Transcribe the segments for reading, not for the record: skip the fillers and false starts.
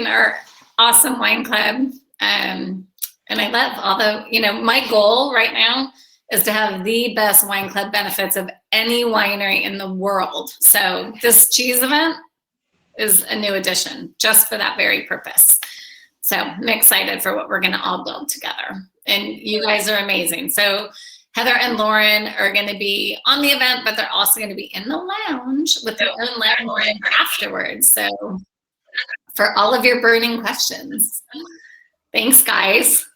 our awesome wine club. And I love, although, my goal right now is to have the best wine club benefits of any winery in the world. So this cheese event is a new addition just for that very purpose. So I'm excited for what we're going to all build together. And you guys are amazing. So Heather and Lauren are going to be on the event, but they're also going to be in the lounge with their own lounge room afterwards. So for all of your burning questions. Thanks, guys.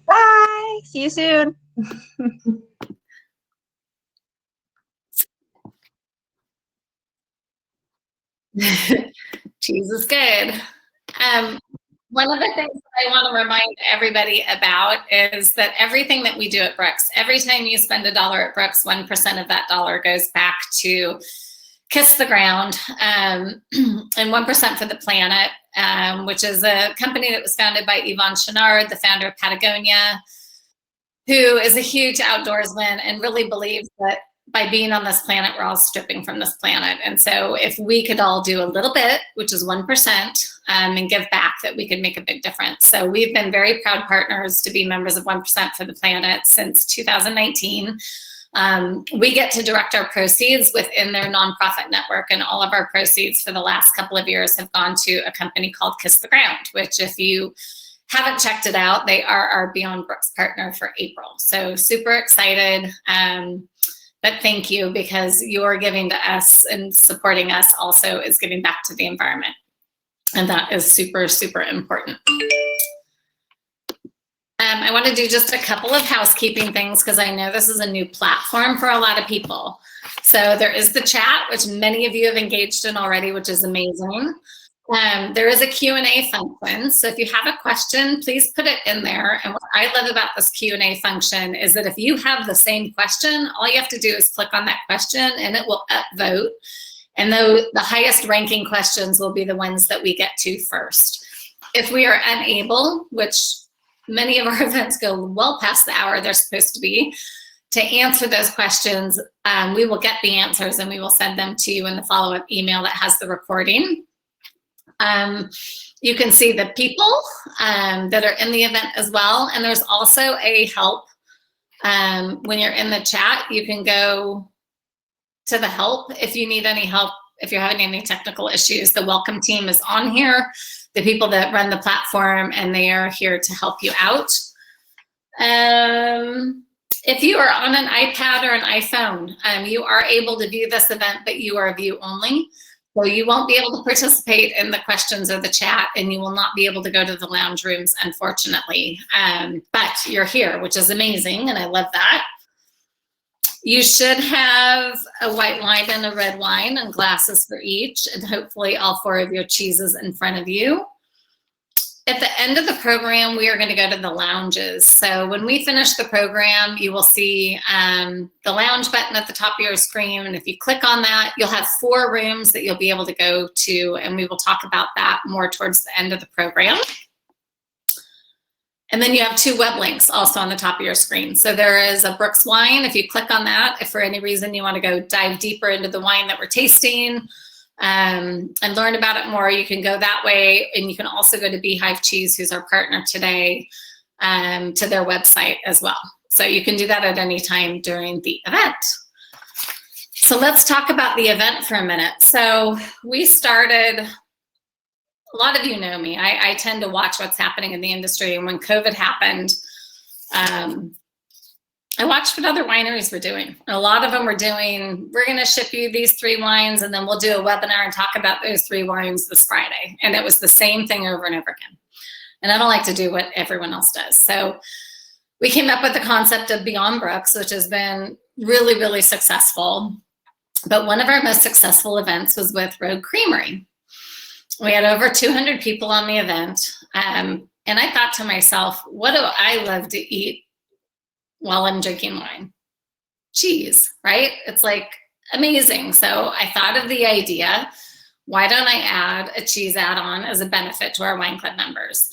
Bye. See you soon. Cheese is good. One of the things that I want to remind everybody about is that everything that we do at Brooks, every time you spend $1 at Brooks, 1% of that dollar goes back to Kiss the Ground, and 1% for the Planet, which is a company that was founded by Yvon Chouinard, the founder of Patagonia, who is a huge outdoorsman and really believes that by being on this planet, we're all stripping from this planet. And so if we could all do a little bit, which is 1%, and give back, that we could make a big difference. So we've been very proud partners to be members of 1% for the Planet since 2019. We get to direct our proceeds within their nonprofit network, and all of our proceeds for the last couple of years have gone to a company called Kiss the Ground, which, if you haven't checked it out, they are our Beyond Brooks partner for April. So super excited. But thank you, because your giving to us and supporting us also is giving back to the environment. And that is super, super important. I want to do just a couple of housekeeping things, because I know this is a new platform for a lot of people. So there is the chat, which many of you have engaged in already, which is amazing. There is a Q&A function. So if you have a question, please put it in there. And what I love about this Q&A function is that if you have the same question, all you have to do is click on that question and it will upvote. And the highest ranking questions will be the ones that we get to first. If we are unable, which many of our events go well past the hour they're supposed to be, to answer those questions, we will get the answers and we will send them to you in the follow-up email that has the recording. You can see the people that are in the event as well. And there's also a help. When you're in the chat, you can go to the help if you need any help, if you're having any technical issues. The welcome team is on here, the people that run the platform, and they are here to help you out. If you are on an iPad or an iPhone, you are able to view this event, but you are view only. So you won't be able to participate in the questions or the chat, and you will not be able to go to the lounge rooms, unfortunately. But you're here, which is amazing, and I love that. You should have a white wine and a red wine and glasses for each, and hopefully all 4 of your cheeses in front of you. At the end of the program, we are going to go to the lounges. So when we finish the program, you will see the lounge button at the top of your screen. And if you click on that, you'll have 4 rooms that you'll be able to go to. And we will talk about that more towards the end of the program. And then you have 2 web links also on the top of your screen. So there is a Brooks wine. If you click on that, if for any reason you want to go dive deeper into the wine that we're tasting, and learn about it more, you can go that way. And you can also go to Beehive Cheese, who's our partner today, to their website as well. So you can do that at any time during the event. So let's talk about the event for a minute. So we started, a lot of you know me, I tend to watch what's happening in the industry. And when COVID happened, I watched what other wineries were doing. And a lot of them were doing, we're going to ship you these 3 wines, and then we'll do a webinar and talk about those 3 wines this Friday. And it was the same thing over and over again. And I don't like to do what everyone else does. So we came up with the concept of Beyond Brooks, which has been really, really successful. But one of our most successful events was with Rogue Creamery. We had over 200 people on the event. And I thought to myself, what do I love to eat while I'm drinking wine? Cheese, right? It's like amazing. So I thought of the idea, why don't I add a cheese add-on as a benefit to our wine club members?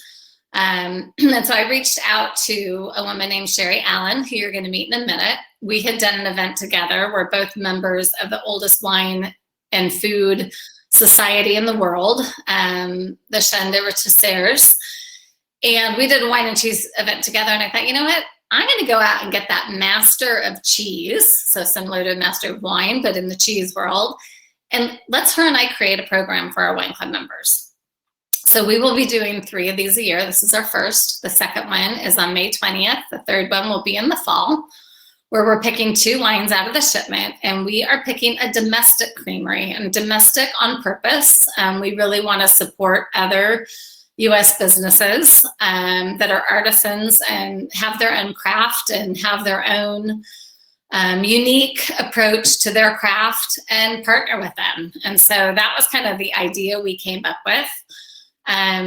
And so I reached out to a woman named Sherry Allen, who you're going to meet in a minute. We had done an event together. We're both members of the oldest wine and food society in the world, the Chaîne de Rôtisseurs. And we did a wine and cheese event together. And I thought, you know what? I'm going to go out and get that master of cheese. So similar to a master of wine, but in the cheese world. And let's her and I create a program for our wine club members. So we will be doing 3 of these a year. This is our first. The second one is on May 20th. The third one will be in the fall, where we're picking 2 wines out of the shipment, and we are picking a domestic creamery, and domestic on purpose. We really want to support other U.S. businesses that are artisans and have their own craft and have their own unique approach to their craft and partner with them. And so that was kind of the idea we came up with.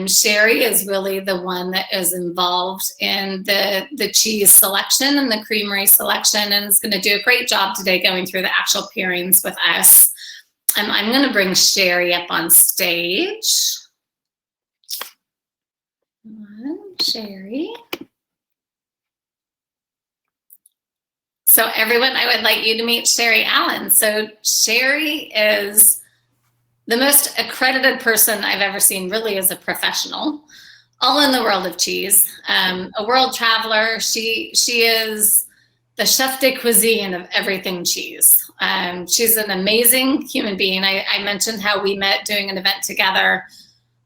Sherry is really the one that is involved in the cheese selection and the creamery selection, and is going to do a great job today going through the actual pairings with us. I'm going to bring Sherry up on stage. Sherry. So everyone, I would like you to meet Sherry Allen. So Sherry is the most accredited person I've ever seen, really, as a professional, all in the world of cheese. A world traveler. She is the chef de cuisine of everything cheese. She's an amazing human being. I mentioned how we met doing an event together,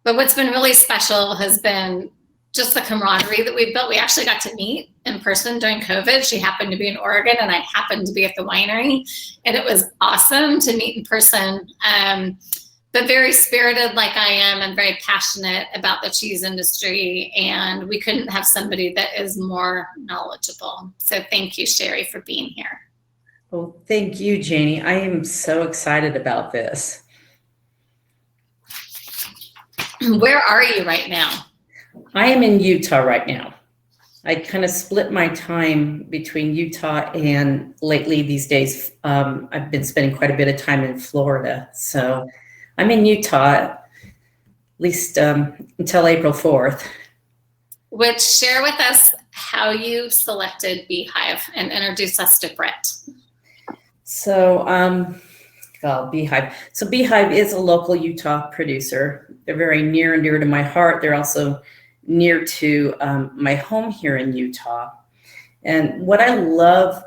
but what's been really special has been just the camaraderie that we've built. We actually got to meet in person during COVID. She happened to be in Oregon and I happened to be at the winery, and it was awesome to meet in person. But very spirited like I am, and very passionate about the cheese industry. And we couldn't have somebody that is more knowledgeable. So thank you, Sherry, for being here. Well, thank you, Janie. I am so excited about this. Where are you right now? I am in Utah right now. I kind of split my time between Utah, and lately these days, I've been spending quite a bit of time in Florida. So I'm in Utah, at least until April 4th. Which, share with us how you selected Beehive and introduce us to Britt. So, Beehive. So Beehive is a local Utah producer. They're very near and dear to my heart. They're also near to my home here in Utah. And what I love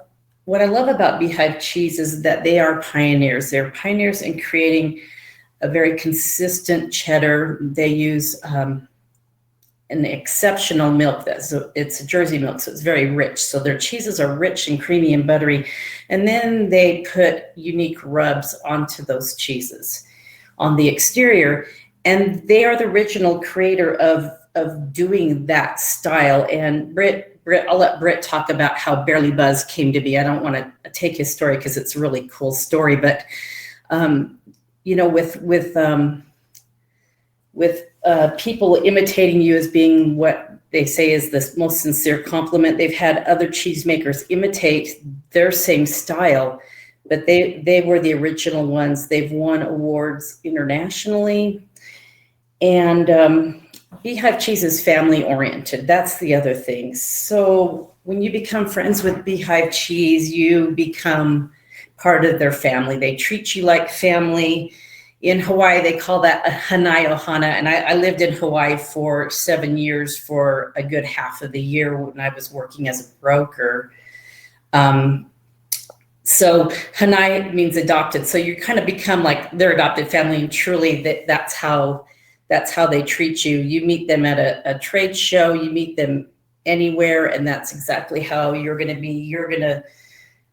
about Beehive cheese is that they are pioneers. They're pioneers in creating a very consistent cheddar. They use an exceptional milk. It's a Jersey milk, so it's very rich. So their cheeses are rich and creamy and buttery. And then they put unique rubs onto those cheeses on the exterior. And they are the original creator of doing that style. And Britt, I'll let Britt talk about how Barely Buzz came to be. I don't want to take his story because it's a really cool story, but with people imitating you as being what they say is the most sincere compliment. They've had other cheesemakers imitate their same style, but they were the original ones. They've won awards internationally. And Beehive cheese is family oriented. That's the other thing. So when you become friends with Beehive cheese, you become part of their family. They treat you like family. In Hawaii, they call that a hanai ohana. And I lived in Hawaii for 7 years for a good half of the year when I was working as a broker. So hanai means adopted. So you kind of become like their adopted family, and truly that's how they treat you. You meet them at a trade show, you meet them anywhere, and that's exactly how you're going to be. You're going to,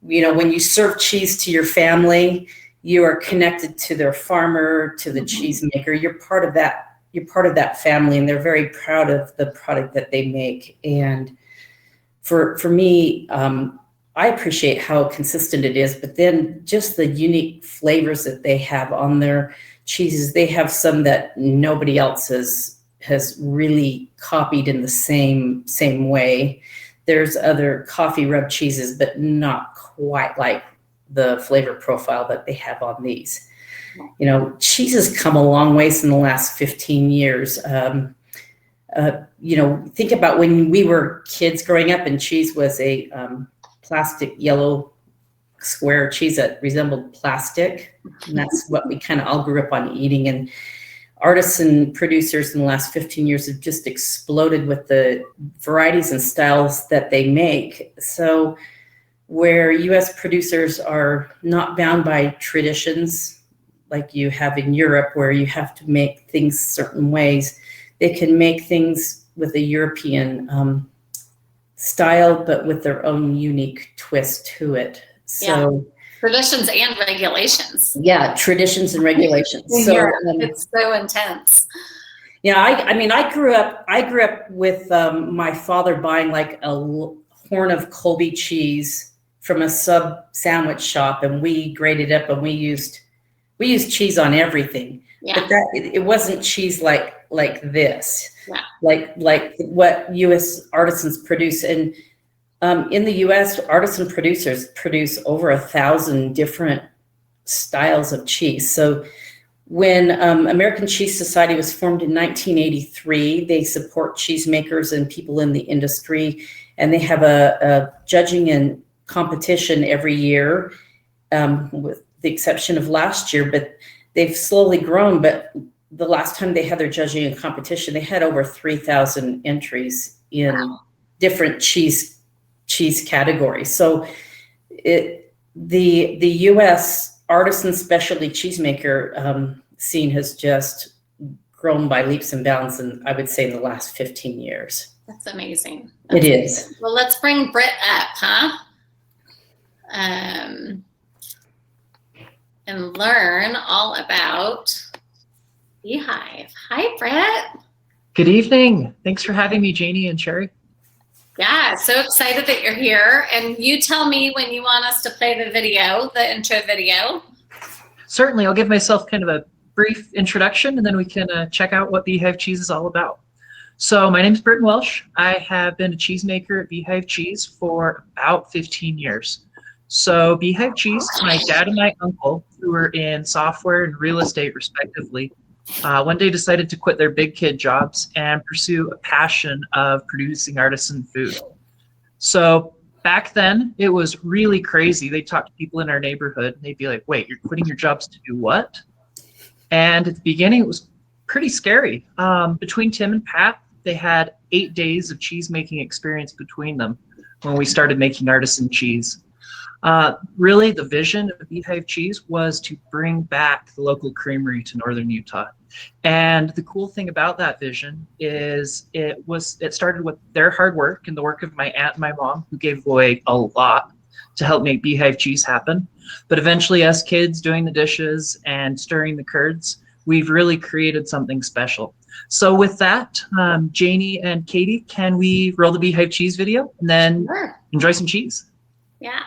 when you serve cheese to your family, you are connected to their farmer, to the cheesemaker. You're part of that. You're part of that family, and they're very proud of the product that they make. And for me, I appreciate how consistent it is, but then just the unique flavors that they have on their cheeses. They have some that nobody else has really copied in the same way. There's other coffee rub cheeses, but not quite like the flavor profile that they have on these. Cheese has come a long ways in the last 15 years. Think about when we were kids growing up and cheese was a plastic yellow square cheese that resembled plastic. And that's what we kind of all grew up on eating. And artisan producers in the last 15 years have just exploded with the varieties and styles that they make. So where US producers are not bound by traditions like you have in Europe, where you have to make things certain ways, they can make things with a European style, but with their own unique twist to it. So traditions and regulations. Yeah, traditions and regulations. In So Europe, it's so intense. Yeah, I mean, I grew up with my father buying like a horn of Colby cheese from a sub sandwich shop, and we grated up, and we used cheese on everything. Yeah. But it wasn't cheese like this. Yeah. Like what U.S. artisans produce. And in the U.S., artisan producers produce over 1,000 different styles of cheese. So when American Cheese Society was formed in 1983, they support cheesemakers and people in the industry, and they have a judging and competition every year, with the exception of last year, but they've slowly grown. But the last time they had their judging and competition, they had over 3,000 entries in different cheese categories. So the U.S. artisan specialty cheesemaker scene has just grown by leaps and bounds, and I would say in the last 15 years. That's amazing. It is. Well, let's bring Britt up, huh? And learn all about Beehive. Hi, Britt. Good evening. Thanks for having me, Janie and Sherry. Yeah, so excited that you're here. And you tell me when you want us to play the video, the intro video. Certainly, I'll give myself kind of a brief introduction, and then we can check out what Beehive Cheese is all about. So my name is Burton Welsh. I have been a cheesemaker at Beehive Cheese for about 15 years. So Beehive Cheese, my dad and my uncle, who were in software and real estate respectively, one day decided to quit their big kid jobs and pursue a passion of producing artisan food. So back then, it was really crazy. They talked to people in our neighborhood, and they'd be like, wait, you're quitting your jobs to do what? And at the beginning, it was pretty scary. Between Tim and Pat, they had 8 days of cheese making experience between them when we started making artisan cheese. Really, the vision of Beehive Cheese was to bring back the local creamery to northern Utah. And the cool thing about that vision is it started with their hard work and the work of my aunt and my mom, who gave away a lot to help make Beehive Cheese happen. But eventually, us kids doing the dishes and stirring the curds, we've really created something special. So with that, Janie and Katie, can we roll the Beehive Cheese video and then enjoy some cheese? Yeah.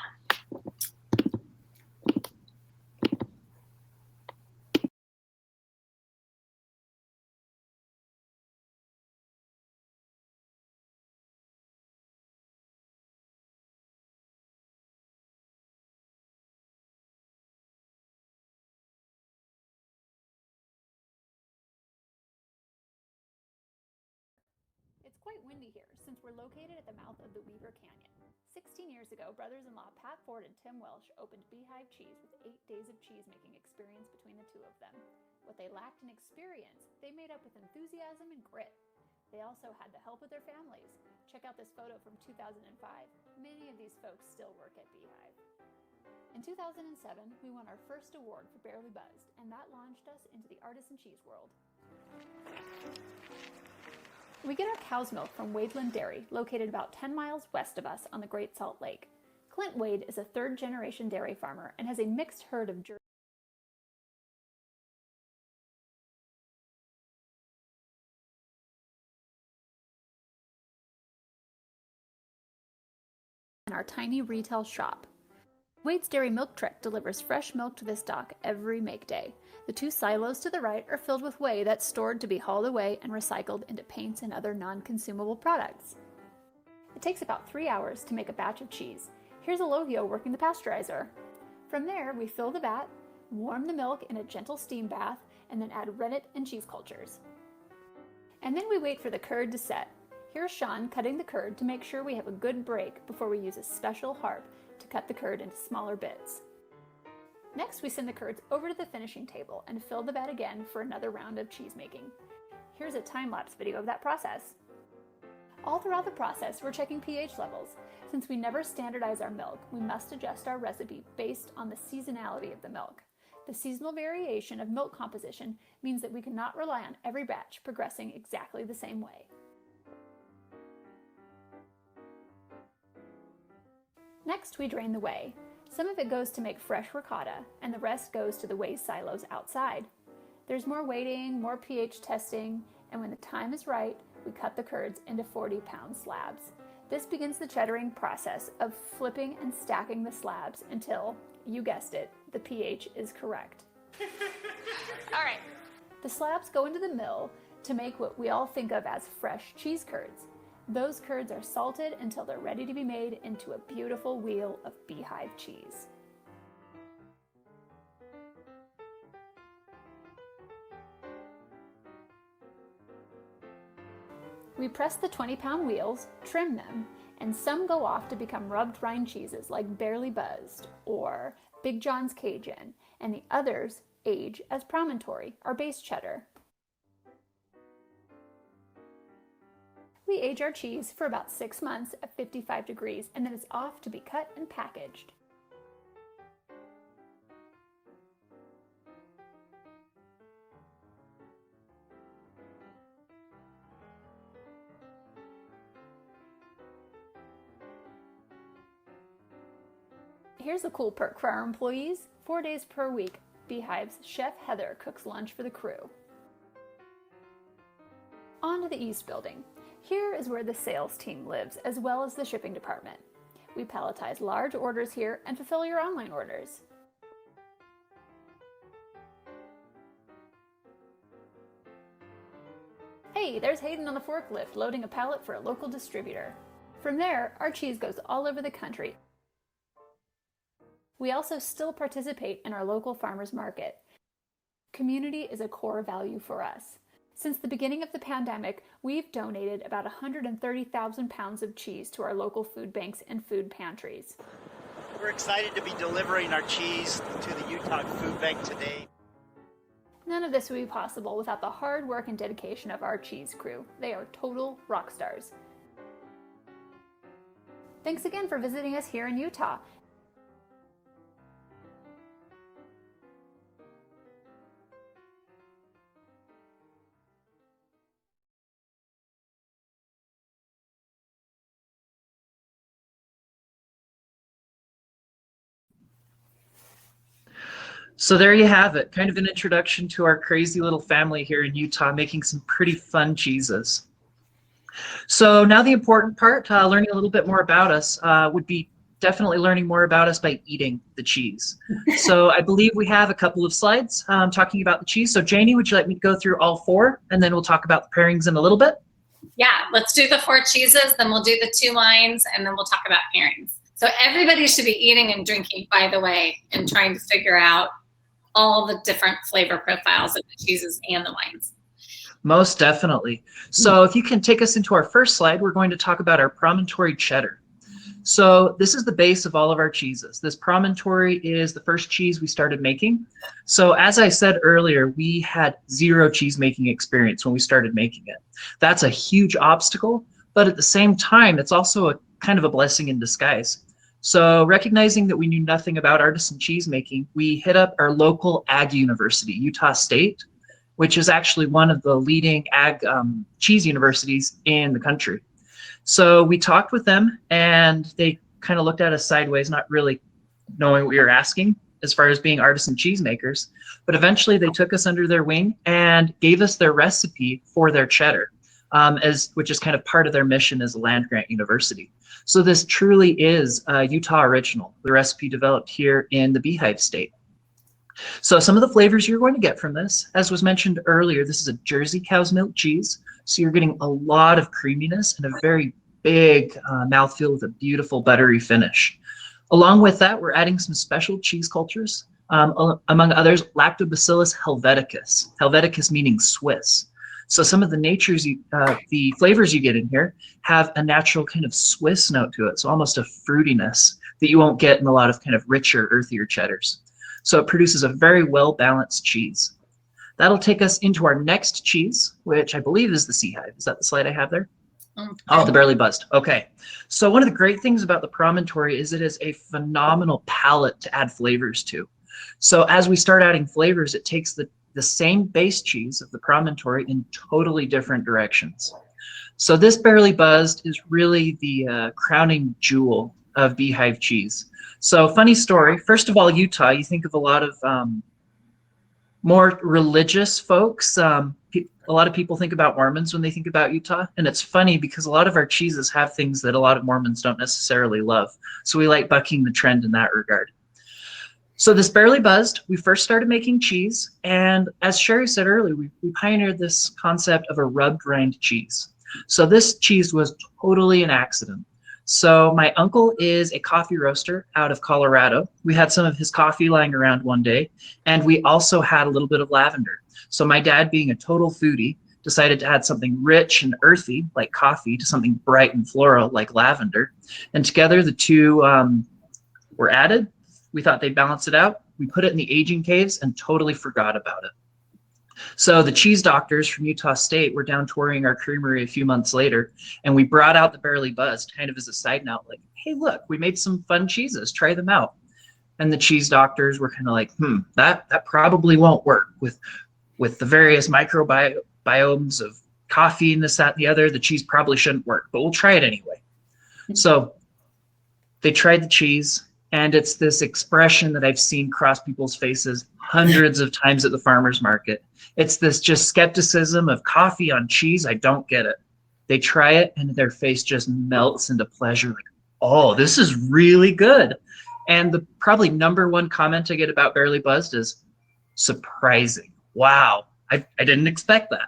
It's quite windy here since we're located at the mouth of the Weaver Canyon. 16 years ago, brothers-in-law Pat Ford and Tim Welsh opened Beehive Cheese with 8 days of cheese-making experience between the two of them. What they lacked in experience, they made up with enthusiasm and grit. They also had the help of their families. Check out this photo from 2005. Many of these folks still work at Beehive. In 2007, we won our first award for Barely Buzzed, and that launched us into the artisan cheese world. We get our cow's milk from Wadeland Dairy, located about 10 miles west of us on the Great Salt Lake. Clint Wade is a third-generation dairy farmer and has a mixed herd of Jersey in our tiny retail shop. Wade's Dairy Milk Truck delivers fresh milk to this dock every make day. The 2 silos to the right are filled with whey that's stored to be hauled away and recycled into paints and other non-consumable products. It takes about 3 hours to make a batch of cheese. Here's Elohio working the pasteurizer. From there, we fill the vat, warm the milk in a gentle steam bath, and then add rennet and cheese cultures. And then we wait for the curd to set. Here's Sean cutting the curd to make sure we have a good break before we use a special harp to to cut the curd into smaller bits. Next, we send the curds over to the finishing table and fill the vat again for another round of cheese making. Here's a time-lapse video of that process. All throughout the process, we're checking pH levels. Since we never standardize our milk, we must adjust our recipe based on the seasonality of the milk. The seasonal variation of milk composition means that we cannot rely on every batch progressing exactly the same way. Next, we drain the whey. Some of it goes to make fresh ricotta, and the rest goes to the whey silos outside. There's more waiting, more pH testing, and when the time is right, we cut the curds into 40-pound slabs. This begins the cheddaring process of flipping and stacking the slabs until, you guessed it, the pH is correct. All right. The slabs go into the mill to make what we all think of as fresh cheese curds. Those curds are salted until they're ready to be made into a beautiful wheel of Beehive cheese. We press the 20-pound wheels, trim them, and some go off to become rubbed rind cheeses like Barely Buzzed or Big John's Cajun, and the others age as Promontory, our base cheddar. We age our cheese for about 6 months at 55 degrees, and then it's off to be cut and packaged. Here's a cool perk for our employees. 4 days per week, Beehive's Chef Heather cooks lunch for the crew. On to the East Building. Here is where the sales team lives, as well as the shipping department. We palletize large orders here and fulfill your online orders. Hey, there's Hayden on the forklift loading a pallet for a local distributor. From there, our cheese goes all over the country. We also still participate in our local farmers market. Community is a core value for us. Since the beginning of the pandemic, we've donated about 130,000 pounds of cheese to our local food banks and food pantries. We're excited to be delivering our cheese to the Utah Food Bank today. None of this would be possible without the hard work and dedication of our cheese crew. They are total rock stars. Thanks again for visiting us here in Utah. So there you have it, kind of an introduction to our crazy little family here in Utah, making some pretty fun cheeses. So now the important part, learning a little bit more about us, would be definitely learning more about us by eating the cheese. So I believe we have a couple of slides talking about the cheese. So Janie, would you like me to go through all 4, and then we'll talk about the pairings in a little bit? Yeah, let's do the 4 cheeses, then we'll do the 2 wines, and then we'll talk about pairings. So everybody should be eating and drinking, by the way, and trying to figure out all the different flavor profiles of the cheeses and the wines. Most definitely. So if you can take us into our first slide, we're going to talk about our Promontory cheddar. So this is the base of all of our cheeses. This Promontory is the first cheese we started making. So as I said earlier, we had 0 cheese making experience when we started making it. That's a huge obstacle, but at the same time, it's also a kind of a blessing in disguise. So recognizing that we knew nothing about artisan cheese making, we hit up our local ag university, Utah State, which is actually one of the leading ag cheese universities in the country. So we talked with them, and they kind of looked at us sideways, not really knowing what we were asking as far as being artisan cheesemakers. But eventually they took us under their wing and gave us their recipe for their cheddar, which is kind of part of their mission as a land-grant university. So this truly is a Utah original, the recipe developed here in the Beehive state. So some of the flavors you're going to get from this, as was mentioned earlier, this is a Jersey cow's milk cheese. So you're getting a lot of creaminess and a very big mouthfeel with a beautiful buttery finish. Along with that, we're adding some special cheese cultures, among others, Lactobacillus helveticus, helveticus meaning Swiss. So some of the flavors you get in here have a natural kind of Swiss note to it, so almost a fruitiness that you won't get in a lot of kind of richer, earthier cheddars. So it produces a very well-balanced cheese. That'll take us into our next cheese, which I believe is the Beehive. Is that the slide I have there? Oh, the barely buzzed. Okay. So one of the great things about the Promontory is it is a phenomenal palette to add flavors to. So as we start adding flavors, it takes the same base cheese of the Promontory in totally different directions. So this barely buzzed is really the crowning jewel of Beehive cheese. So funny story. First of all, Utah, you think of a lot of more religious folks. A lot of people think about Mormons when they think about Utah. And it's funny because a lot of our cheeses have things that a lot of Mormons don't necessarily love. So we like bucking the trend in that regard. So this barely buzzed, we first started making cheese. And as Sherry said earlier, we pioneered this concept of a rubbed rind cheese. So this cheese was totally an accident. So my uncle is a coffee roaster out of Colorado. We had some of his coffee lying around one day, and we also had a little bit of lavender. So my dad, being a total foodie, decided to add something rich and earthy like coffee to something bright and floral like lavender. And together the two were added. We thought they'd balance it out. We put it in the aging caves and totally forgot about it. So the cheese doctors from Utah State were down touring our creamery a few months later, and we brought out the barely buzzed kind of as a side note, like, hey, look, we made some fun cheeses, try them out. And the cheese doctors were kind of like, that probably won't work with the various microbiomes of coffee and this, that, and the other. The cheese probably shouldn't work, but we'll try it anyway. So they tried the cheese, and it's this expression that I've seen cross people's faces hundreds of times at the farmer's market. It's this just skepticism of coffee on cheese. I don't get it. They try it and their face just melts into pleasure. Like, oh, this is really good. And the probably number one comment I get about Barely Buzzed is surprising. Wow, I didn't expect that.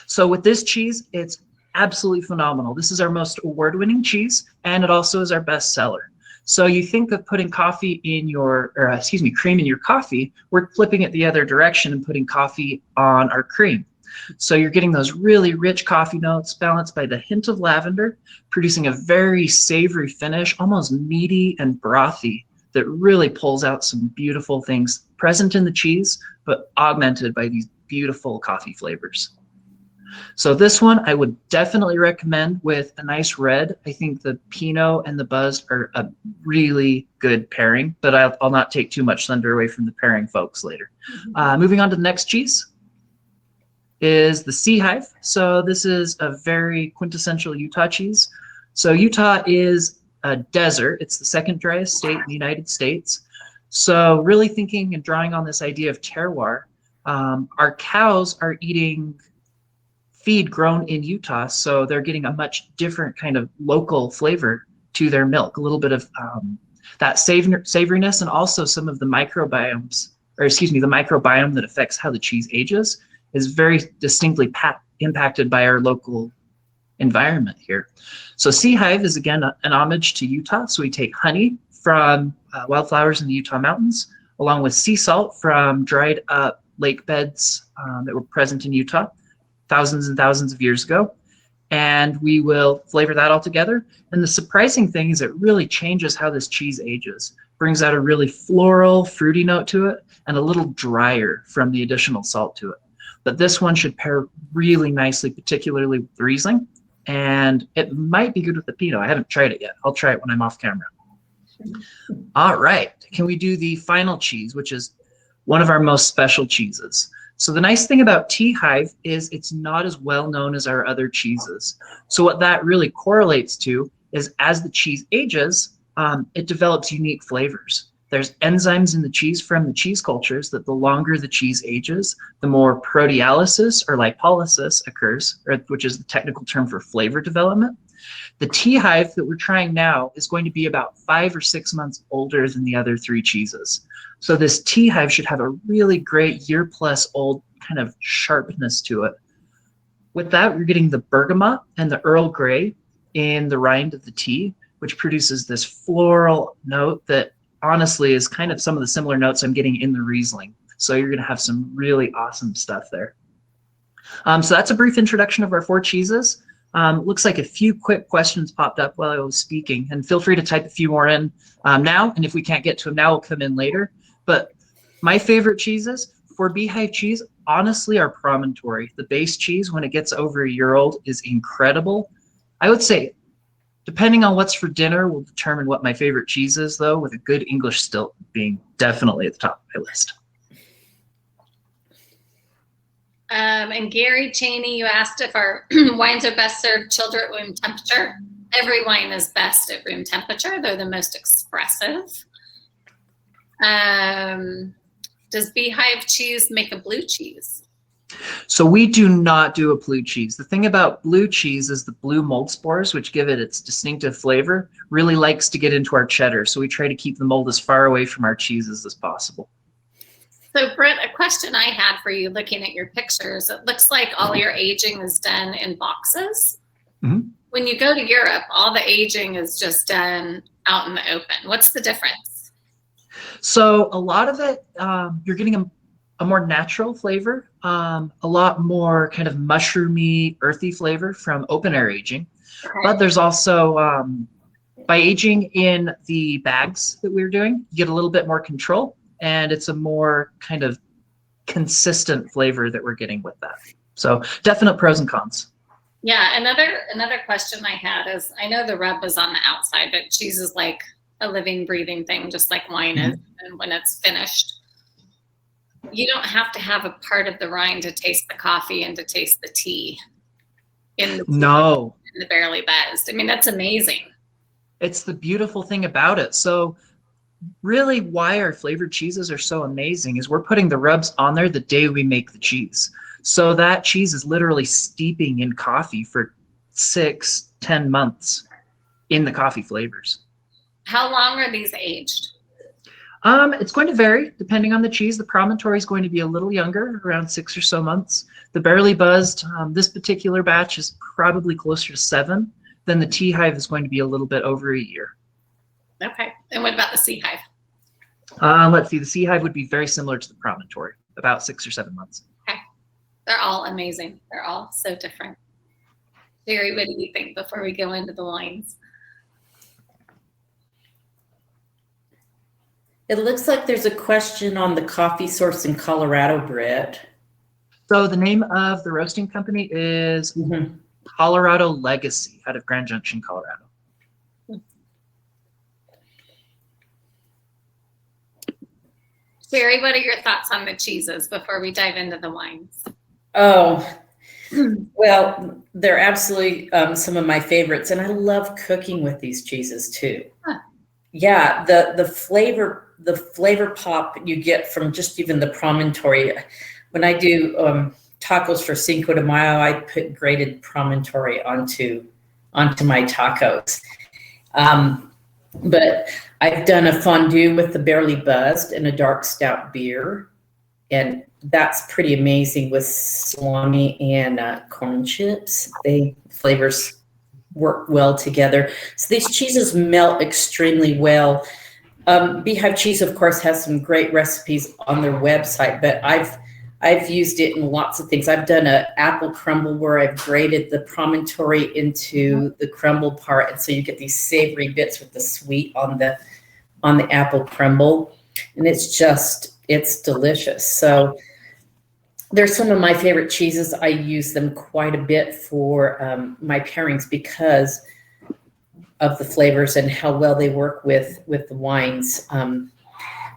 So with this cheese, it's absolutely phenomenal. This is our most award-winning cheese, and it also is our best seller. So you think of putting coffee in cream in your coffee, we're flipping it the other direction and putting coffee on our cream. So you're getting those really rich coffee notes balanced by the hint of lavender, producing a very savory finish, almost meaty and brothy, that really pulls out some beautiful things present in the cheese, but augmented by these beautiful coffee flavors. So this one I would definitely recommend with a nice red. I think the Pinot and the Buzzed are a really good pairing, but I'll not take too much thunder away from the pairing folks later. Moving on to the next cheese is the Beehive. So this is a very quintessential Utah cheese. So Utah is a desert. It's the second driest state in the United States. So really thinking and drawing on this idea of terroir, our cows are eating feed grown in Utah, so they're getting a much different kind of local flavor to their milk, a little bit of that savoriness, and also some of the microbiomes, or excuse me, the microbiome that affects how the cheese ages is very distinctly impacted by our local environment here. So Beehive is again an homage to Utah. So we take honey from wildflowers in the Utah mountains, along with sea salt from dried up lake beds that were present in Utah thousands and thousands of years ago. And we will flavor that all together. And the surprising thing is it really changes how this cheese ages. Brings out a really floral, fruity note to it, and a little drier from the additional salt to it. But this one should pair really nicely, particularly with the Riesling. And it might be good with the Pinot. I haven't tried it yet. I'll try it when I'm off camera. All right. Can we do the final cheese, which is one of our most special cheeses? So the nice thing about Beehive is it's not as well known as our other cheeses. So what that really correlates to is as the cheese ages, it develops unique flavors. There's enzymes in the cheese from the cheese cultures that the longer the cheese ages, the more proteolysis or lipolysis occurs, which is the technical term for flavor development. The Beehive that we're trying now is going to be about 5 or 6 months older than the other 3 cheeses. So this Beehive should have a really great year-plus-old kind of sharpness to it. With that, we're getting the bergamot and the Earl Grey in the rind of the tea, which produces this floral note that honestly is kind of some of the similar notes I'm getting in the Riesling. So you're going to have some really awesome stuff there. So that's a brief introduction of our 4 cheeses. Looks like a few quick questions popped up while I was speaking, and feel free to type a few more in now. And if we can't get to them now, we'll come in later. But my favorite cheeses for Beehive cheese, honestly, are Promontory. The base cheese, when it gets over a year old, is incredible. I would say, depending on what's for dinner, will determine what my favorite cheese is, though, with a good English stilt being definitely at the top of my list. And Gary Cheney, you asked if our wines are best served chilled at room temperature. Every wine is best at room temperature. They're the most expressive. Does Beehive cheese make a blue cheese? So we do not do a blue cheese. The thing about blue cheese is the blue mold spores, which give it its distinctive flavor, really likes to get into our cheddar. So we try to keep the mold as far away from our cheeses as possible. So Britt, a question I had for you looking at your pictures, it looks like all your aging is done in boxes. Mm-hmm. When you go to Europe, all the aging is just done out in the open. What's the difference? So a lot of it, you're getting a more natural flavor, a lot more kind of mushroomy, earthy flavor from open air aging. Okay. But there's also, by aging in the bags that we're doing, you get a little bit more control. And it's a more kind of consistent flavor that we're getting with that. So definite pros and cons. Yeah, another question I had is, I know the rub is on the outside, but cheese is like a living, breathing thing, just like wine is. And when it's finished, you don't have to have a part of the rind to taste the coffee and to taste the tea in the barely buzzed. I mean, that's amazing. It's the beautiful thing about it. So really why our flavored cheeses are so amazing is we're putting the rubs on there the day we make the cheese. So that cheese is literally steeping in coffee for 6-10 months in the coffee flavors. How long are these aged? It's going to vary depending on the cheese. The Promontory is going to be a little younger, around 6 or so months. The barely buzzed, this particular batch is probably closer to 7. Then the Tea Hive is going to be a little bit over a year. Okay. And what about the Sea Hive? Let's see. The Sea Hive would be very similar to the Promontory, about 6 or 7 months. Okay. They're all amazing. They're all so different. Jerry, what do you think before we go into the wines? It looks like there's a question on the coffee source in Colorado, Britt. So the name of the roasting company is Colorado Legacy out of Grand Junction, Colorado. Jerry, what are your thoughts on the cheeses before we dive into the wines? Oh, well, they're absolutely some of my favorites, and I love cooking with these cheeses too. Huh. Yeah, the flavor pop you get from just even the Promontory. When I do tacos for Cinco de Mayo, I put grated Promontory onto my tacos. But I've done a fondue with the barely buzzed and a dark stout beer, and that's pretty amazing with salami and corn chips. Flavors work well together. So these cheeses melt extremely well. Beehive cheese, of course, has some great recipes on their website, but I've used it in lots of things. I've done an apple crumble where I've grated the Promontory into the crumble part, and so you get these savory bits with the sweet on the apple crumble, and it's delicious. So they're some of my favorite cheeses. I use them quite a bit for my pairings because of the flavors and how well they work with the wines.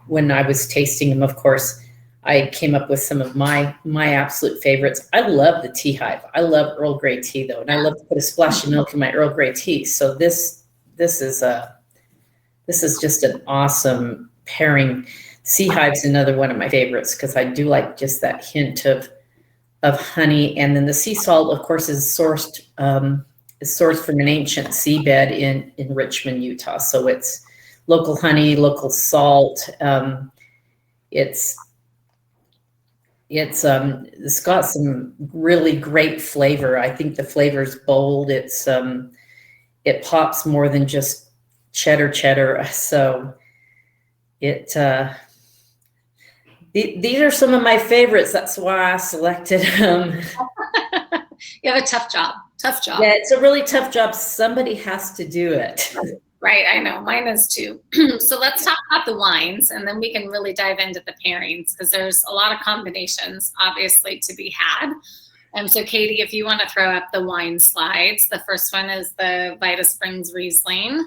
When I was tasting them, of course, I came up with some of my absolute favorites. I love the Tea Hive. I love Earl Grey tea though, and I love to put a splash of milk in my Earl Grey tea. So this is just an awesome pairing. Sea Hive's another one of my favorites because I do like just that hint of honey, and then the sea salt, of course, is sourced from an ancient seabed in Richmond, Utah. So it's local honey, local salt. It's got some really great flavor. I think the flavor's bold. It pops more than just cheddar. So these are some of my favorites. That's why I selected them. You have a tough job. Tough job. Yeah, it's a really tough job. Somebody has to do it. Right, I know, mine is too. So let's talk about the wines, and then we can really dive into the pairings, because there's a lot of combinations, obviously, to be had. So Katie, if you want to throw up the wine slides, the first one is the Vita Springs Riesling.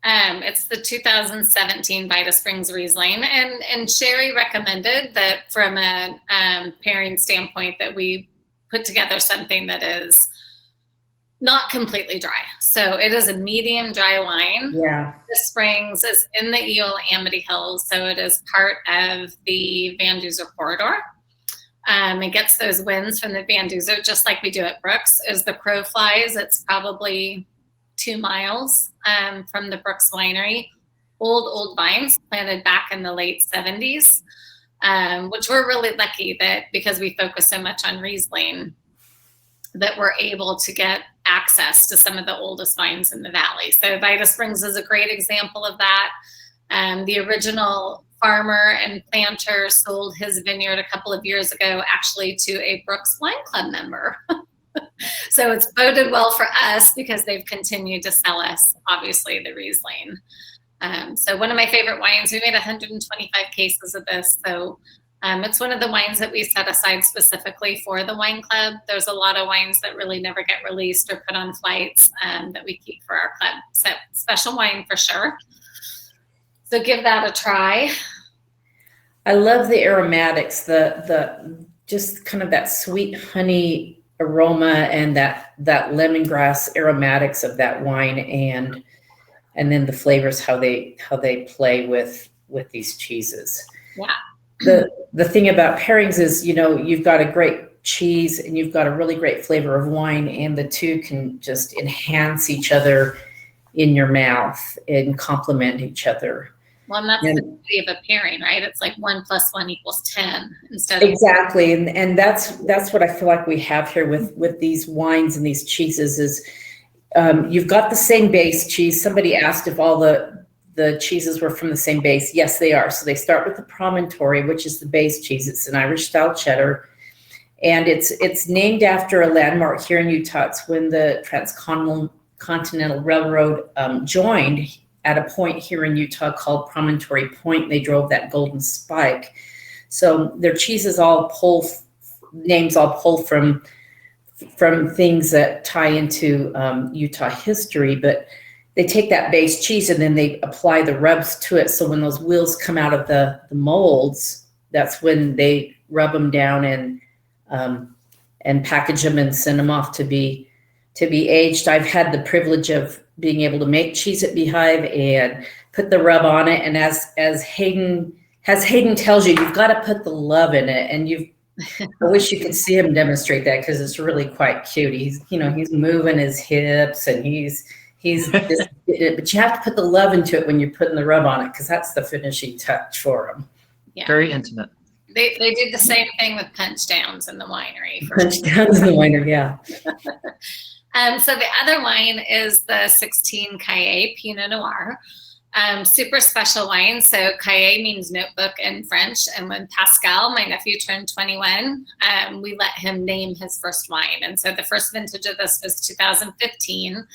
It's the 2017 Vita Springs Riesling, and Sherry recommended that from a pairing standpoint that we put together something that is not completely dry. So it is a medium dry wine. Yeah. The Springs is in the Eola Amity Hills, so it is part of the Van Duzer corridor. It gets those winds from the Van Duzer, just like we do at Brooks. As the crow flies, it's probably 2 miles from the Brooks Winery. Old vines planted back in the late 70s, which we're really lucky that, because we focus so much on Riesling, that we're able to get access to some of the oldest vines in the valley. So Vita Springs is a great example of that. The original farmer and planter sold his vineyard a couple of years ago, actually, to a Brooks Wine Club member. So it's boded well for us, because they've continued to sell us, obviously, the Riesling. So one of my favorite wines, we made 125 cases of this. So it's one of the wines that we set aside specifically for the wine club. There's a lot of wines that really never get released or put on flights that we keep for our club. So special wine for sure. So give that a try. I love the aromatics, the just kind of that sweet honey aroma and that lemongrass aromatics of that wine, and then the flavors, how they play with these cheeses. Yeah. The thing about pairings is, you've got a great cheese and you've got a really great flavor of wine, and the two can just enhance each other in your mouth and complement each other. Well, and that's the beauty of a pairing, right? It's like 1 + 1 = 10 instead of exactly, and that's what I feel like we have here with these wines and these cheeses is you've got the same base cheese. Somebody asked if all the cheeses were from the same base. Yes, they are. So they start with the Promontory, which is the base cheese. It's an Irish style cheddar, and it's named after a landmark here in Utah. It's when the Transcontinental Railroad joined at a point here in Utah called Promontory Point. They drove that golden spike. So their cheeses names all pull from things that tie into Utah history, but they take that base cheese and then they apply the rubs to it. So when those wheels come out of the molds, that's when they rub them down and package them and send them off to be aged. I've had the privilege of being able to make cheese at Beehive and put the rub on it. And as Hayden tells you, you've got to put the love in it. And I wish you could see him demonstrate that, because it's really quite cute. He's moving his hips and he's just, but you have to put the love into it when you're putting the rub on it, because that's the finishing touch for him. Yeah. Very intimate. They did the same thing with punch downs in the winery. Punch downs in the winery, yeah. So the other wine is the 16 Cahiers Pinot Noir. Super special wine. So Cahiers means notebook in French. And when Pascal, my nephew, turned 21, we let him name his first wine. And so the first vintage of this was 2015.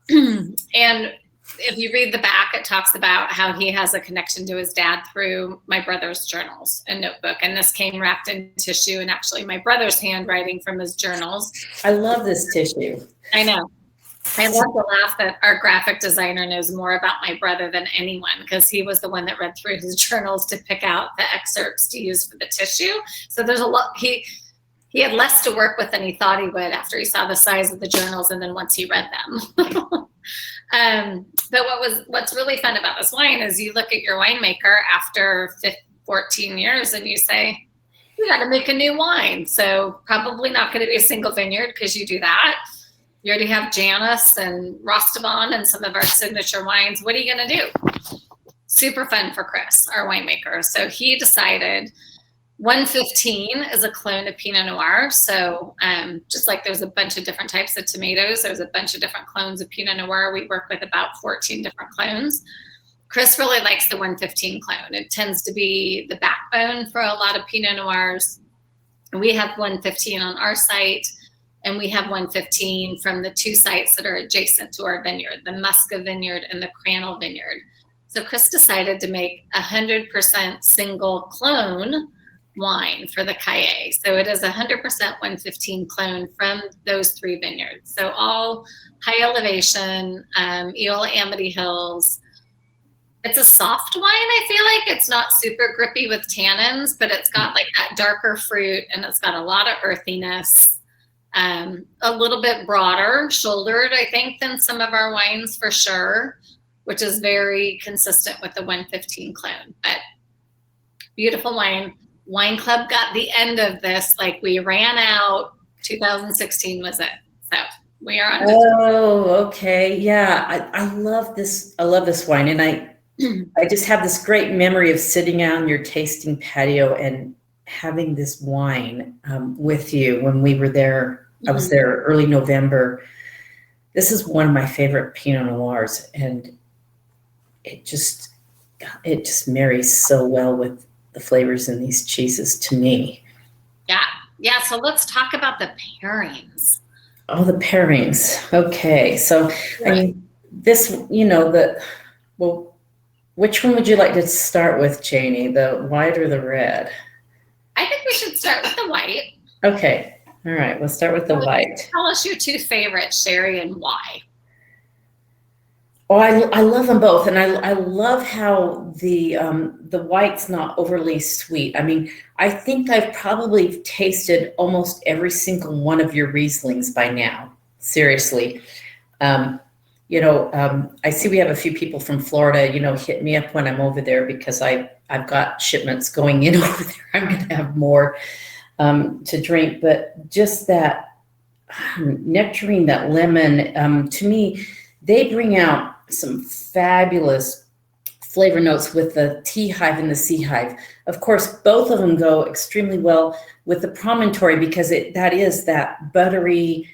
And if you read the back, it talks about how he has a connection to his dad through my brother's journals and notebook. And this came wrapped in tissue, and actually my brother's handwriting from his journals. I love this tissue. I know. I love to laugh that our graphic designer knows more about my brother than anyone, because he was the one that read through his journals to pick out the excerpts to use for the tissue. So there's a lot. He had less to work with than he thought he would after he saw the size of the journals, and then once he read them. But what's really fun about this wine is you look at your winemaker after 14 years and you say, we got to make a new wine. So probably not going to be a single vineyard, because you do that. You already have Janus and Rostavon and some of our signature wines. What are you going to do? Super fun for Chris, our winemaker. So he decided 115 is a clone of Pinot Noir. So just like there's a bunch of different types of tomatoes, there's a bunch of different clones of Pinot Noir. We work with about 14 different clones. Chris really likes the 115 clone. It tends to be the backbone for a lot of Pinot Noirs. We have 115 on our site, and we have 115 from the 2 sites that are adjacent to our vineyard, the Musca Vineyard and the Crannel Vineyard. So Chris decided to make 100% single clone wine for the Cahiers. So it is 100% 115 clone from those 3 vineyards. So all high elevation, Eola Amity Hills. It's a soft wine, I feel like. It's not super grippy with tannins, but it's got like that darker fruit, and it's got a lot of earthiness. A little bit broader shouldered, I think, than some of our wines for sure, which is very consistent with the 115 clone. But beautiful wine. Wine Club got the end of this. Like, we ran out. 2016 was it. So we are on. Oh, okay. Yeah. I love this. I love this wine. And I just have this great memory of sitting out on your tasting patio and having this wine with you when we were there. I was there early November. This is one of my favorite Pinot Noirs, and it just marries so well with the flavors in these cheeses to me. Yeah. So let's talk about the pairings. Oh, the pairings. Okay. So, I mean, this, which one would you like to start with, Janie? The white or the red? I think we should start with the white. Okay. All right. We'll start with the white. Tell us your 2 favorites, Sherry, and why. Oh, I love them both, and I love how the white's not overly sweet. I mean, I think I've probably tasted almost every single one of your Rieslings by now. Seriously. I see we have a few people from Florida, hit me up when I'm over there, because I've got shipments going in over there. I'm going to have more to drink, but just that nectarine, that lemon, to me, they bring out some fabulous flavor notes with the tea hive and the sea hive. Of course, both of them go extremely well with the promontory, because that is that buttery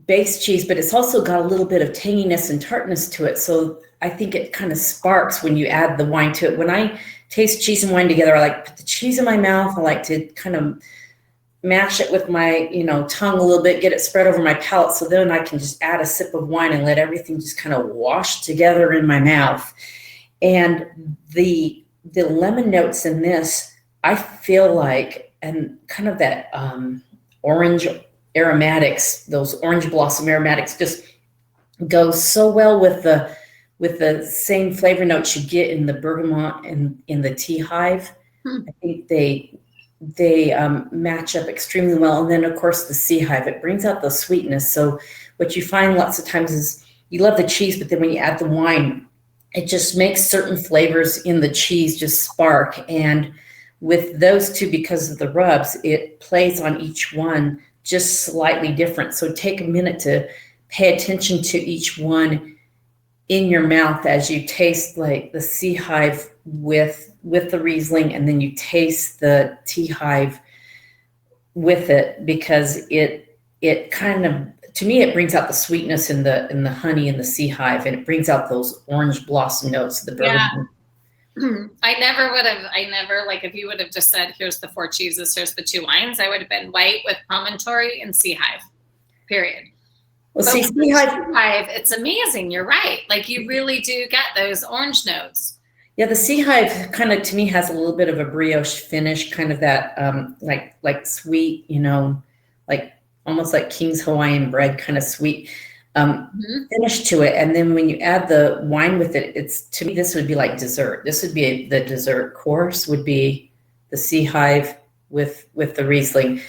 base cheese, but it's also got a little bit of tanginess and tartness to it. So I think it kind of sparks when you add the wine to it. When I taste cheese and wine together, I like to put the cheese in my mouth. I like to kind of mash it with my, tongue a little bit, get it spread over my palate. So then I can just add a sip of wine and let everything just kind of wash together in my mouth. And the lemon notes in this, I feel like, and kind of that orange aromatics, those orange blossom aromatics, just go so well with the same flavor notes you get in the bergamot and in the tea hive. I think they match up extremely well. And then, of course, the sea hive, it brings out the sweetness. So what you find lots of times is you love the cheese, but then when you add the wine, it just makes certain flavors in the cheese just spark. And with those 2, because of the rubs, it plays on each one just slightly different. So take a minute to pay attention to each one in your mouth as you taste like the sea hive with the Riesling, and then you taste the tea hive with it, because it kind of, to me, it brings out the sweetness in the honey and the sea hive, and it brings out those orange blossom notes of the bergamot. I never, like, if you would have just said, here's the 4 cheeses, here's the 2 wines, I would have been white with promontory and sea hive, period. Well, But see, with sea hive, sea hive, it's amazing. You're right. Like, you really do get those orange notes. yeah, the sea hive kind of, to me, has a little bit of a brioche finish, kind of that like sweet, like almost like King's Hawaiian bread, kind of sweet finish to it. And then when you add the wine with it, to me, this would be like dessert. This would be the dessert course, would be the sea hive with the Riesling.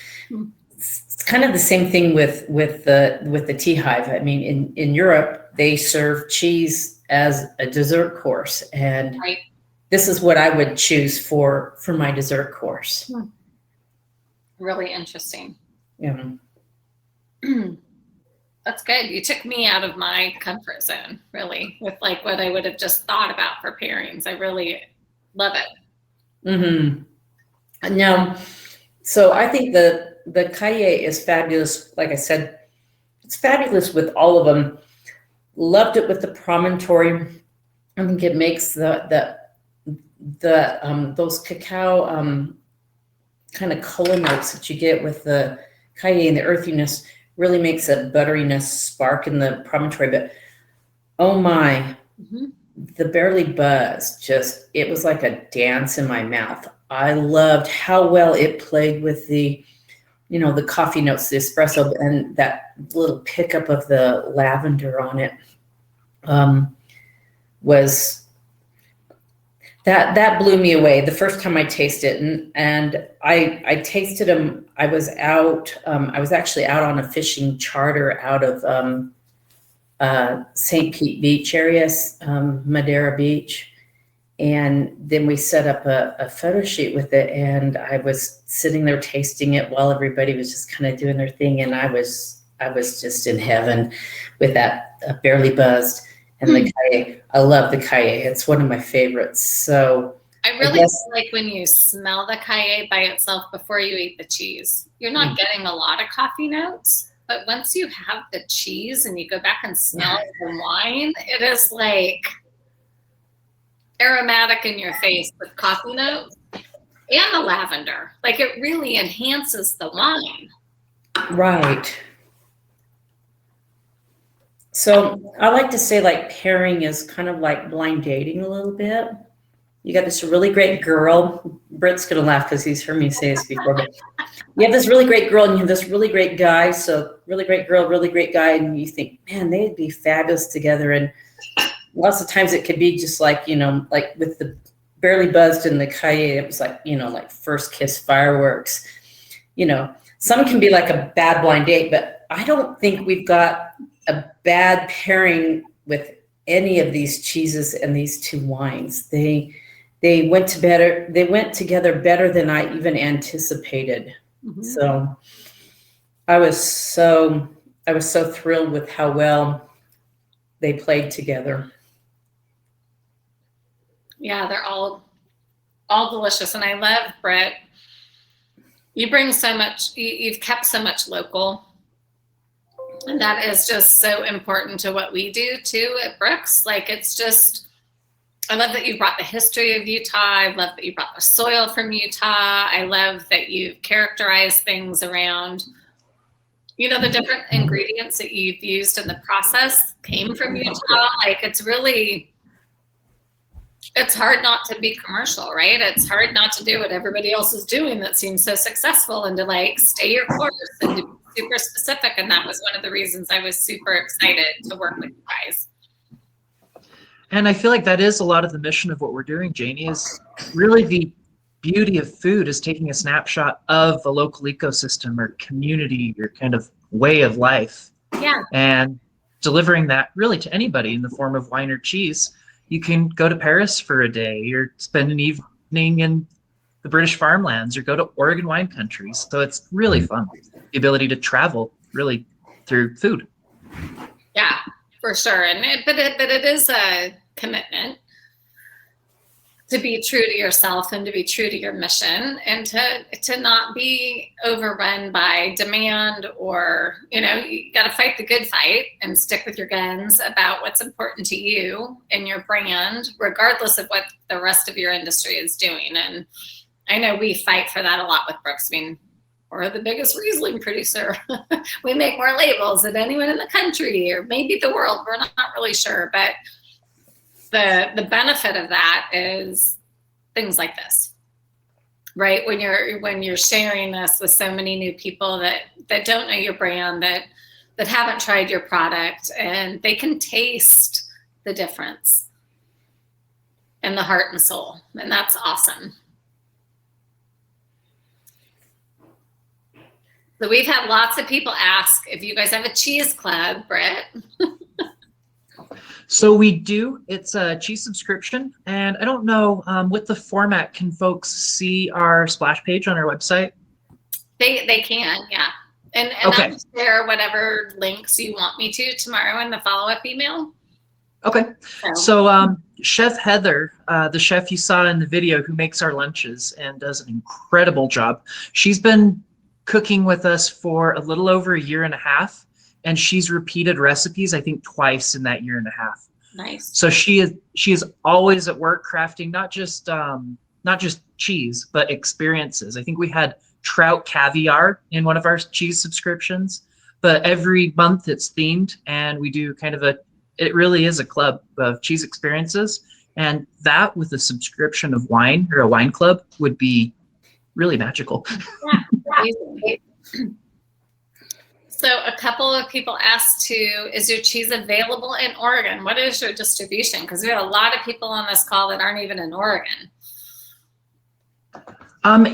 It's kind of the same thing with the tea hive. I mean, in Europe, they serve cheese as a dessert course, and this is what I would choose for my dessert course. Really interesting. Yeah. That's good. You took me out of my comfort zone, really, with like what I would have just thought about for pairings. I really love it. Now, so I think the Cahiers is fabulous. Like I said, it's fabulous with all of them. Loved it with the promontory. I think it makes those cacao kind of color notes that you get with the cayenne, the earthiness really makes a butteriness spark in the promontory. But oh my, the Barely Buzz, just, it was like a dance in my mouth. I loved how well it played with the, you know, the coffee notes, the espresso, and that little pickup of the lavender on it was, that blew me away the first time I tasted it. And I tasted them. I was actually out on a fishing charter out of St. Pete Beach area, Madeira Beach. And then we set up a photo shoot with it, and I was sitting there tasting it while everybody was just kind of doing their thing. And I was just in heaven with that Barely Buzzed and the cayenne. I love the cayenne. It's one of my favorites. So I really like when you smell the cayenne by itself before you eat the cheese. You're not getting a lot of coffee notes, but once you have the cheese and you go back and smell the wine, it is like aromatic in your face with coffee notes and the lavender. Like, it really enhances the wine. Right. So I like to say, like, pairing is kind of like blind dating a little bit. You got this really great girl. Britt's going to laugh because he's heard me say this before, but you have this really great girl and you have this really great guy. So really great girl, really great guy. And you think, man, they'd be fabulous together. And lots of times it could be just like, you know, like with the Barely Buzzed and the cayenne, it was like, you know, like first kiss fireworks. You know, some can be like a bad blind date, but I don't think we've got a bad pairing with any of these cheeses and these two wines. They went together better than I even anticipated. So I was so thrilled with how well they played together. Yeah, they're all delicious. And I love, Britt, you bring so much, you've kept so much local. And that is just so important to what we do too at Brooks. Like, it's just, I love that you brought the history of Utah. I love that you brought the soil from Utah. I love that you've characterized things around, you know, the different ingredients that you've used in the process came from Utah. Like, it's really, it's hard not to be commercial, right? It's hard not to do what everybody else is doing that seems so successful, and to like stay your course and to be super specific. And that was one of the reasons I was super excited to work with you guys. And I feel like that is a lot of the mission of what we're doing, Janie, is really the beauty of food is taking a snapshot of the local ecosystem or community or kind of way of life. Yeah. And delivering that really to anybody in the form of wine or cheese. You can go to Paris for a day or spend an evening in the British farmlands or go to Oregon wine country. So it's really fun. The ability to travel really through food. Yeah, for sure. And but it is a commitment to be true to yourself and to be true to your mission, and to not be overrun by demand, or, you know, you got to fight the good fight and stick with your guns about what's important to you and your brand, regardless of what the rest of your industry is doing. And I know we fight for that a lot with Brooks. I mean, we're the biggest Riesling producer. We make more labels than anyone in the country, or maybe the world. We're not really sure, but the benefit of that is things like this, right? When you're sharing this with so many new people that don't know your brand, that haven't tried your product, and they can taste the difference in the heart and soul, and that's awesome. So we've had lots of people ask if you guys have a cheese club, Britt. So we do. It's a cheese subscription, and I don't know with the format. Can folks see our splash page on our website? They can, yeah. And okay. I'll share whatever links you want me to tomorrow in the follow-up email. Okay. So Chef Heather, the chef you saw in the video who makes our lunches and does an incredible job, she's been cooking with us for a little over a year and a half. And she's repeated recipes, I think, twice in that year and a half. Nice. So she is always at work crafting not just not just cheese, but experiences. I think we had trout caviar in one of our cheese subscriptions, but every month it's themed, and we do kind of it really is a club of cheese experiences. And that with a subscription of wine or a wine club would be really magical. So a couple of people asked too, is your cheese available in Oregon? What is your distribution? Because we have a lot of people on this call that aren't even in Oregon.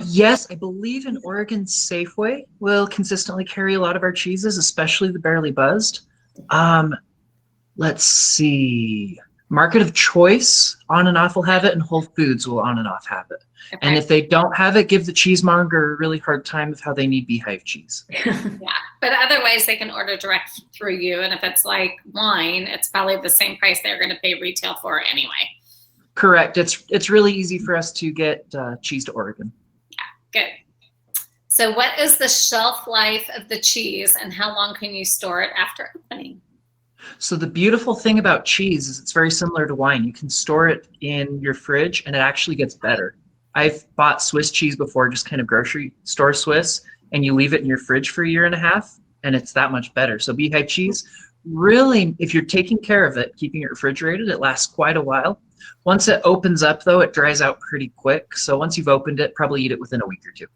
Yes, I believe in Oregon Safeway will consistently carry a lot of our cheeses, especially the Barely Buzzed. Let's see. Market of Choice on and off will have it, and Whole Foods will on and off have it. Okay. And if they don't have it, give the cheesemonger a really hard time of how they need Beehive cheese. Yeah, but otherwise they can order direct through you. And if it's like wine, it's probably the same price they're going to pay retail for anyway. Correct. It's really easy for us to get cheese to Oregon. Yeah, good. So what is the shelf life of the cheese, and how long can you store it after opening? So the beautiful thing about cheese is it's very similar to wine. You can store it in your fridge and it actually gets better. I've bought Swiss cheese before, just kind of grocery store Swiss, and you leave it in your fridge for a year and a half and it's that much better. So Beehive cheese, really, if you're taking care of it, keeping it refrigerated, it lasts quite a while. Once it opens up though, it dries out pretty quick. So once you've opened it, probably eat it within a week or two.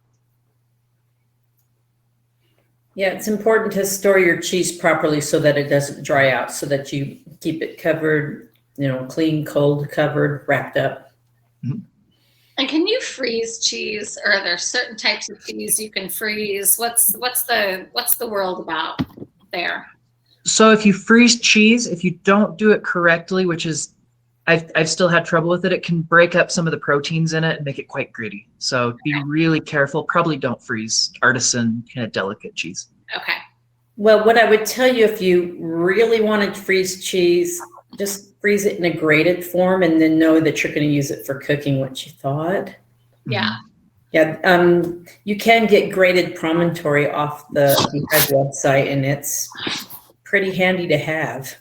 Yeah, it's important to store your cheese properly so that it doesn't dry out, so that you keep it covered, clean, cold, covered, wrapped up. Mm-hmm. And can you freeze cheese, or are there certain types of cheese you can freeze? What's the world about there? So if you freeze cheese, if you don't do it correctly, which is I've still had trouble with it, it can break up some of the proteins in it and make it quite gritty. So be really careful. Probably don't freeze artisan kind of delicate cheese. Okay. Well, what I would tell you, if you really want to freeze cheese, just freeze it in a grated form and then know that you're going to use it for cooking what you thought. Yeah. Yeah. You can get grated promontory off the Beehive website, and it's pretty handy to have.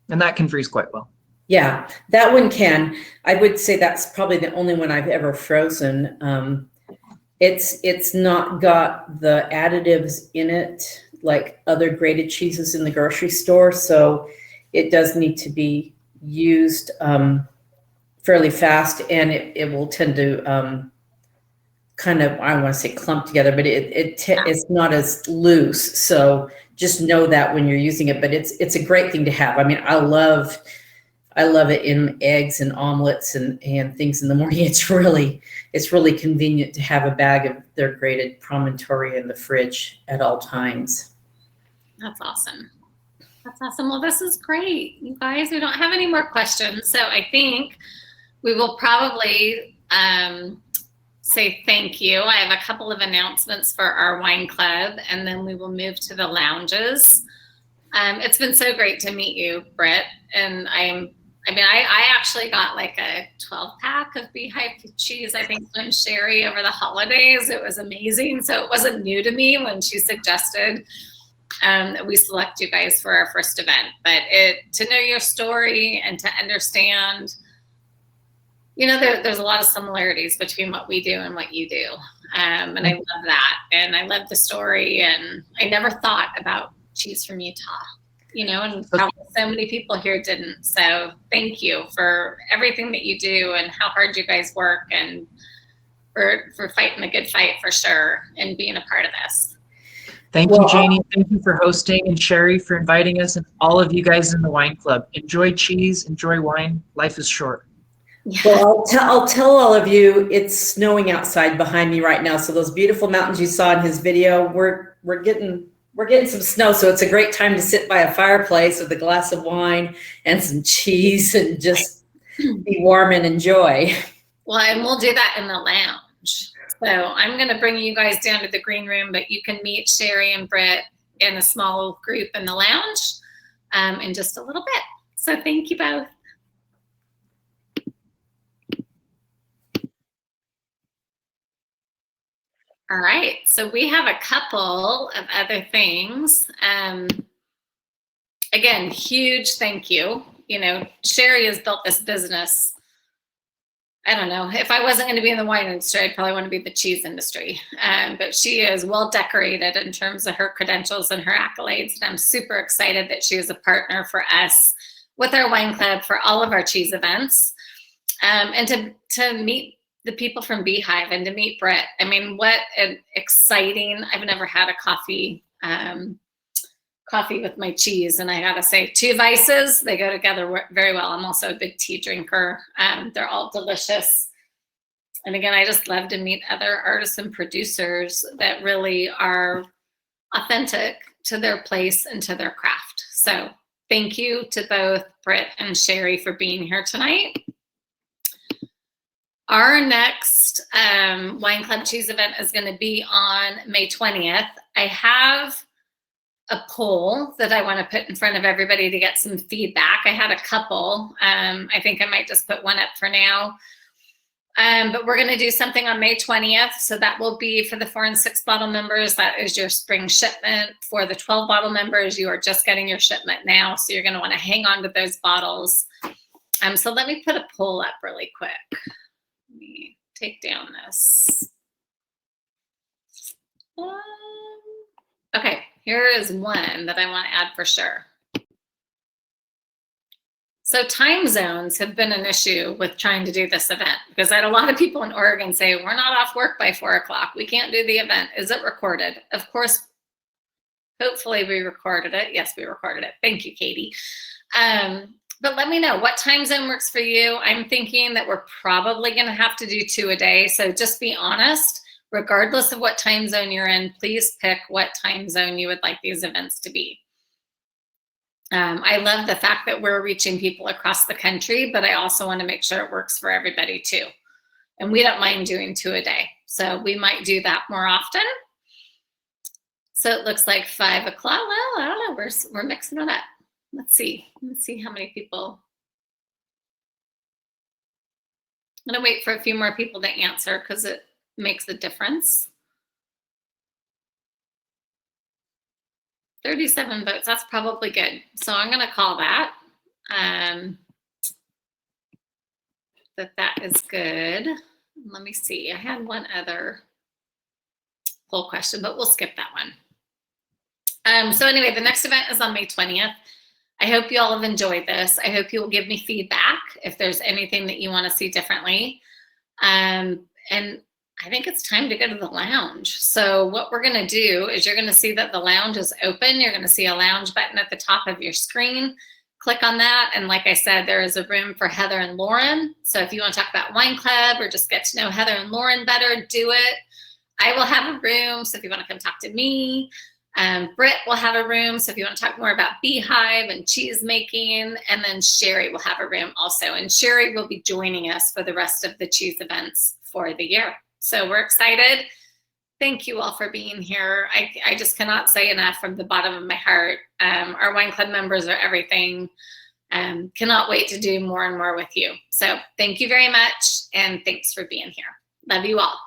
And that can freeze quite well. Yeah, that one can. I would say that's probably the only one I've ever frozen. It's not got the additives in it like other grated cheeses in the grocery store, so it does need to be used fairly fast, and it will tend to kind of, I don't want to say clump together, but it's not as loose. So just know that when you're using it, but it's a great thing to have. I mean, I love it in eggs and omelets and things in the morning. It's really convenient to have a bag of their grated promontory in the fridge at all times. That's awesome. That's awesome. Well, this is great. You guys, we don't have any more questions. So I think we will probably say thank you. I have a couple of announcements for our wine club, and then we will move to the lounges. It's been so great to meet you, Britt. And I actually got like a 12-pack of Beehive cheese, I think, from Sherry over the holidays. It was amazing. So it wasn't new to me when she suggested that we select you guys for our first event. But to know your story and to understand, there's a lot of similarities between what we do and what you do. And I love that. And I love the story. And I never thought about cheese from Utah. And probably so many people here didn't. So thank you for everything that you do and how hard you guys work, and for fighting the good fight for sure and being a part of this. Thank you, Janie. Thank you for hosting, and Sherry for inviting us, and all of you guys in the wine club. Enjoy cheese, enjoy wine. Life is short. Yeah. Well, I'll tell all of you, it's snowing outside behind me right now. So those beautiful mountains you saw in his video, we're getting some snow, so it's a great time to sit by a fireplace with a glass of wine and some cheese and just be warm and enjoy. Well, and we'll do that in the lounge. So I'm going to bring you guys down to the green room, but you can meet Sherry and Britt in a small group in the lounge in just a little bit. So thank you both. All right, so we have a couple of other things. Again, huge thank you. Sherry has built this business I don't know, if I wasn't going to be in the wine industry, I'd probably want to be in the cheese industry. But she is well decorated in terms of her credentials and her accolades. And I'm super excited that she is a partner for us with our wine club for all of our cheese events. And to meet the people from Beehive and to meet Britt. I mean, what an exciting, I've never had a coffee with my cheese. And I gotta say, 2 Weisses, they go together very well. I'm also a big tea drinker. They're all delicious. And again, I just love to meet other artists and producers that really are authentic to their place and to their craft. So thank you to both Britt and Sherry for being here tonight. Our next Wine Club Cheese event is going to be on May 20th. I have a poll that I want to put in front of everybody to get some feedback. I had a couple. I think I might just put one up for now. But we're going to do something on May 20th. So that will be for the 4 and 6 bottle members. That is your spring shipment. For the 12 bottle members, you are just getting your shipment now. So you're going to want to hang on to those bottles. So let me put a poll up really quick. Let me take down this. Okay, here is one that I want to add for sure. So time zones have been an issue with trying to do this event because I had a lot of people in Oregon say, we're not off work by 4 o'clock. We can't do the event. Is it recorded? Of course, hopefully we recorded it. Yes, we recorded it. Thank you, Katie. But let me know what time zone works for you. I'm thinking that we're probably going to have to do 2 a day. So just be honest, regardless of what time zone you're in, please pick what time zone you would like these events to be. I love the fact that we're reaching people across the country, but I also want to make sure it works for everybody too. And we don't mind doing 2 a day. So we might do that more often. So it looks like 5 o'clock. Well, I don't know. We're mixing it up. Let's see how many people. I'm gonna wait for a few more people to answer because it makes a difference. 37 votes, that's probably good. So I'm gonna call that. That is good. Let me see, I had one other poll question, but we'll skip that one. So anyway, the next event is on May 20th. I hope you all have enjoyed this. I hope you will give me feedback if there's anything that you want to see differently. And I think it's time to go to the lounge. So what we're going to do is you're going to see that the lounge is open. You're going to see a lounge button at the top of your screen. Click on that. And like I said, there is a room for Heather and Lauren. So if you want to talk about Wine Club or just get to know Heather and Lauren better, do it. I will have a room. So if you want to come talk to me, Britt will have a room. So if you want to talk more about Beehive and cheese making, and then Sherry will have a room also. And Sherry will be joining us for the rest of the cheese events for the year. So we're excited. Thank you all for being here. I just cannot say enough from the bottom of my heart. Our Wine Club members are everything. Cannot wait to do more and more with you. So thank you very much. And thanks for being here. Love you all.